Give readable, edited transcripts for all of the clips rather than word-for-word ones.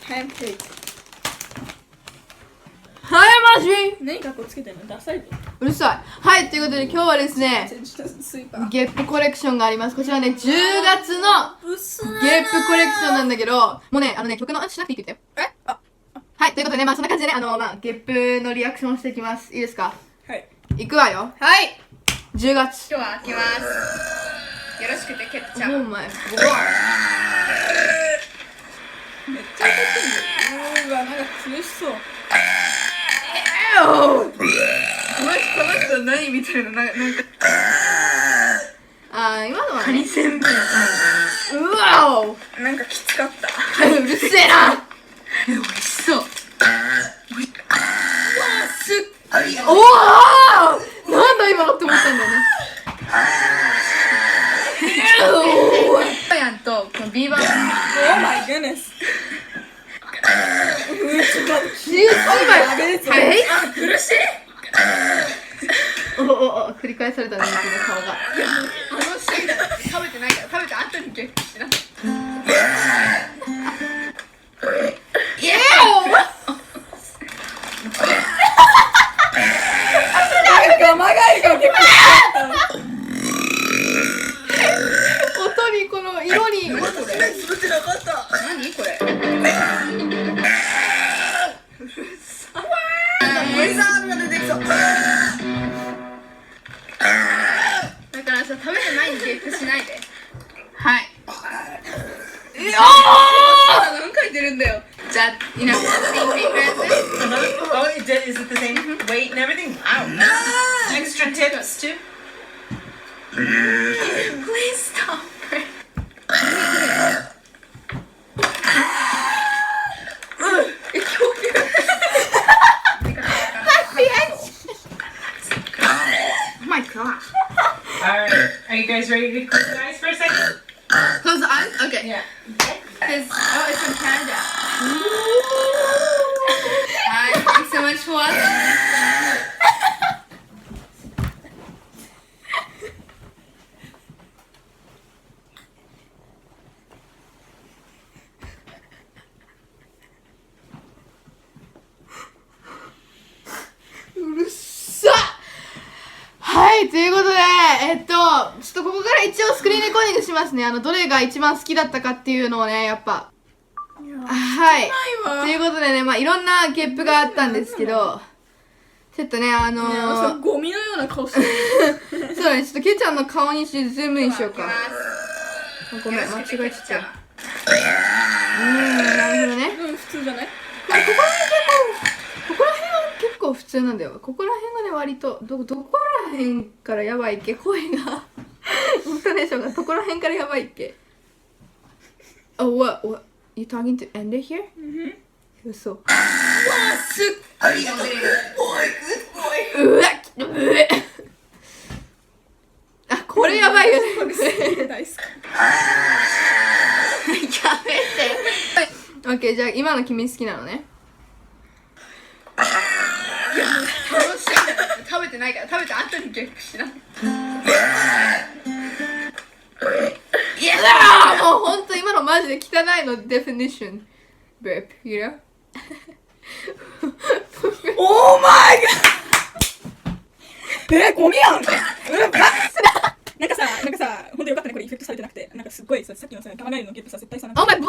早くてはい、マジ何かこうつけてんのダサいぞ。うるさい。はい、ということで今日はですね、ゲップコレクションがあります。こちらね、10月のゲップコレクションなんだけど、もうね、曲のしなくていいって言ってよ。はい、ということでね、まあそんな感じでね、ゲップのリアクションをしていきます。いいですか？はい。いくわよ。はい。10月。今日は開けます。よろしくて、ケッちゃん。お前。めっちゃ開けてんの。なんか苦しそう。この人何みたいな、なんか今のはね。カニせんべい。うわおなんかきつかった。うるせえな美味しそう。わあ、すっごい。おおなんだ今のって思ったんだよね。やんと、このビーバー。Oh my goodness。苦しい。繰り返されたね、僕の顔が。シーンだ。食べてないから、食べた後にゲップしてな。ガマガエルがゲップして音にこの色に。何これ。だからさ、食べてないにゲップしないで。はい。何回出るんだよ。じゃあ、いなくて。Oh, is it the same weight and everything? Wow. Extra tips too? Please stop. Alright, are you guys ready to close your eyes for a second? Close the eyes? Okay. Yeah. Because, oh, it's from Canada. Hi, thanks so much for watching. うるさっ。はい、ということで、ちょっとここから一応スクリーンレコーディングしますね。どれが一番好きだったかっていうのをね、やっぱ。はい。ということでね、まあいろんなゲップがあったんですけど、ちょっとね、ゴミのような顔してる。そうだね、ちょっとケイちゃんの顔にしてズームインしようか。ごめん、間違えちゃった。なるほどね。普通じゃない？ここら辺は結構普通なんだよ。ここら辺がね、割と、どこら辺からやばいっけ？声が、イントネーションがどこら辺からやばいっけ？ Oh, what? You talking to Ender here? 嘘。うわ、すっごい。うわ、あ、これやばいよね。大好き。やめて。オッケー、じゃあ今の君好きなのね。楽しいんだから、食べてないから、食べた後にゲップしな。いやだもうほんと今のマジで汚いのデフィニッション。Burp, you know? Oh my god! ゴミやん。なんかさ、ほんとよかったね、これエフェクトされてなくて、なんかすっごいさ、さっきのさ、ガマガエルのゲップさ、絶対さ、なんか。お前、今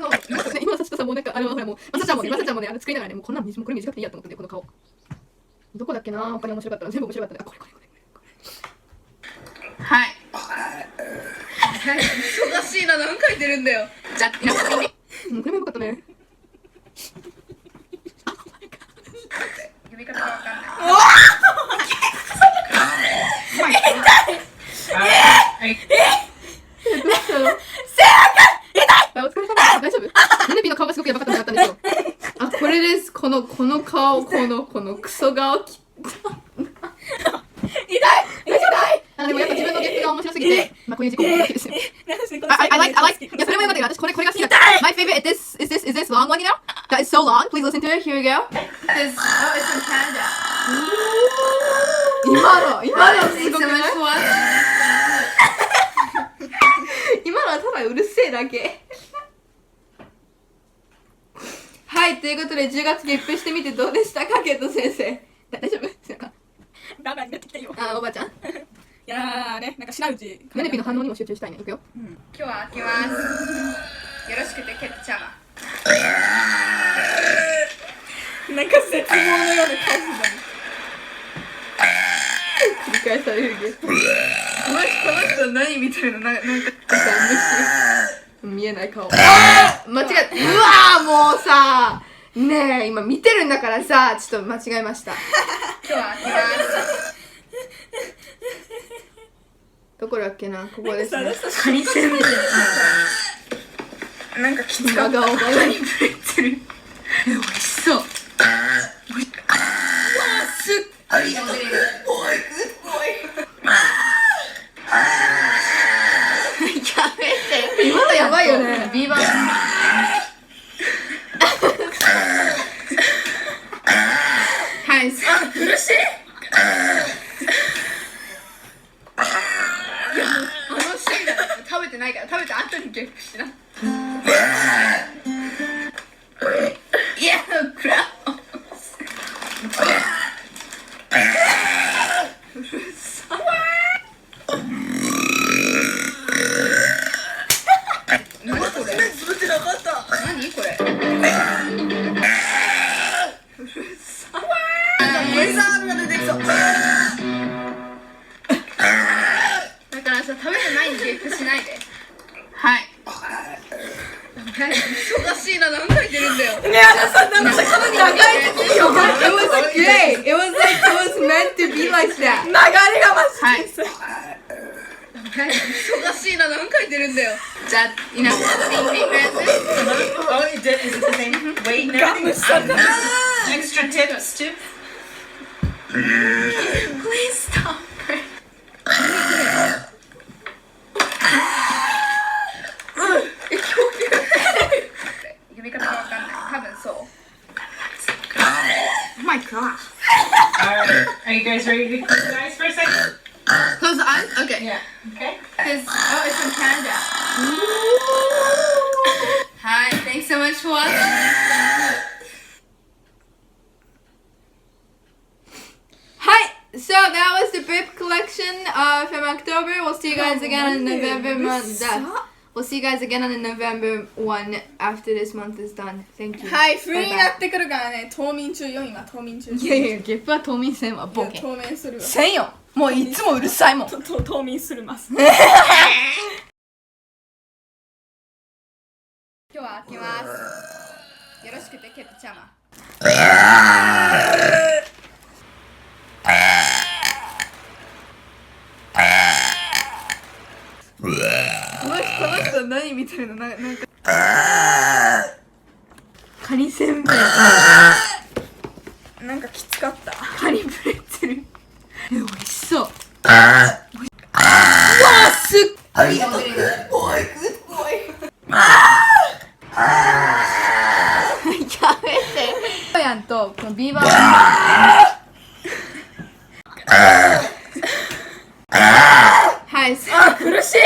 のさ、ちょっとさ、もうなんか、ほらもう、まさちゃんもね、作りながらね、もうこんなん、これ短くていいやと思ってね、この顔。どこだっけな、他に面白かったの、全部面白かったね。あ、これ。はい。忙しいな、何回出るんだよ。じゃあ、いなくて。これもよかったね。読み方がわかんない。お疲れ様。大丈夫？ネネピの顔がすごくやばかったんですよ。あ、これです。この顔、このクソ顔。痛い。でもやっぱ自分のゲップが面白すぎて、まあこういう事故も起きですよ。I like. いやそれもよかったけど、私これが好きだった。My favorite is this long one, you know? That is so long. Please listen to it. Here we go. Oh, it's from Canada. 今のすごくない？今のはただうるせえだけ。はい、ということで10月ゲップしてみてどうでしたか、ケット先生。大丈夫ですか？ダメになってきたよ。あ、おばちゃん。いやーね、なんかしないうち。メネピの反応にも集中したいね。いくよ。今日は開けます。よろしくてケットちゃま。なんか絶望のような顔するのに。繰り返されるゲップ。この人何みたいな、なんか見えない顔。間違えた。うわーもうさ、ねえ、今見てるんだからさ、ちょっと間違えました。今日は開けます。どこだっけな、ここですね。カニせんべい。なんかきつかった。真顔がカニプレッツェル。美味しそう。ありがとう。今のやばいよね。ビーバー。はい、あ、苦しい。シーンだね。食べてないから、食べた後にゲップしな。いや、クラウ。何これ？潰ってなかった。何これ？ブリザードが出てきそう。だからさ、食べてないにゲップしないで。はい。忙しいな、何回出るんだよ。いや、そんな長い時よ。It was great. It was like it was meant to be like that. 流れがマジで。忙しいな、何回出るんだよ。じゃあ、いなくていいペース。Oh, is it the same weight and everything? Extra tips too? Please stop it. 読み方がわかんない。多分そう。Oh my god. Alright, are you guys ready to close your eyes for a second? Close the eyes? Okay. Yeah, okay. Because, oh, it's from Canada. Hi, thanks so much for watching. Hi, so that was the Burp collection from October. We'll see you guys again in November month. We'll see you guys again on the November one after this month is done. Thank you. はい、冬になってくるからね、冬眠中よ、今、冬眠中。いやいや、ゲップは冬眠せんわ、ボケ。冬眠するわ。せんよ。もういつもうるさいもん。冬眠するます。今日は開けます。よろしくてケットちゃま。この人何みたいな、なんかカニせんべい。なんかきつかった。カニプレッツェル。美味しそう。うわすっ。ありがとう。やめて。やんとこのビーバー。はい。あ、苦しい。い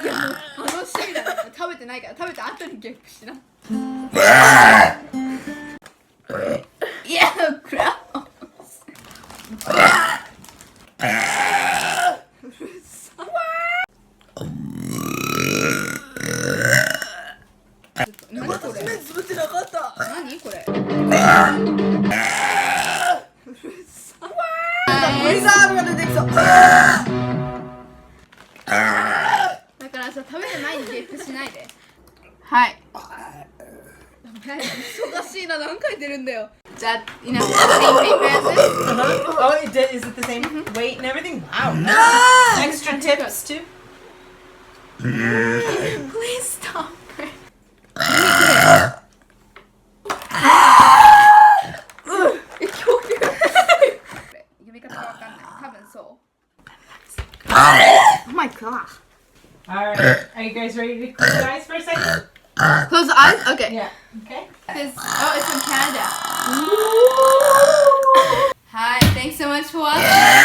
や、もうシーンだね。食べてないから、食べた後にゲップしな。いや、クラウ。何これ？目つぶってなかった。何これ？ブリザードが出てきそう。だからさ、食べてないにゲップしないで。はい。忙しいな、何回出るんだよ。じゃあ、いなくていいペース。Oh, is it the same weight and everything? Wow. Extra tips too? Please stop it. 読み方がわかんない。多分そう。Oh my god. Alright, are you guys ready to close your eyes for a second? Close the eyes? Okay. Yeah, okay. Because, oh, it's from Canada. はい、Thanks so much for watching.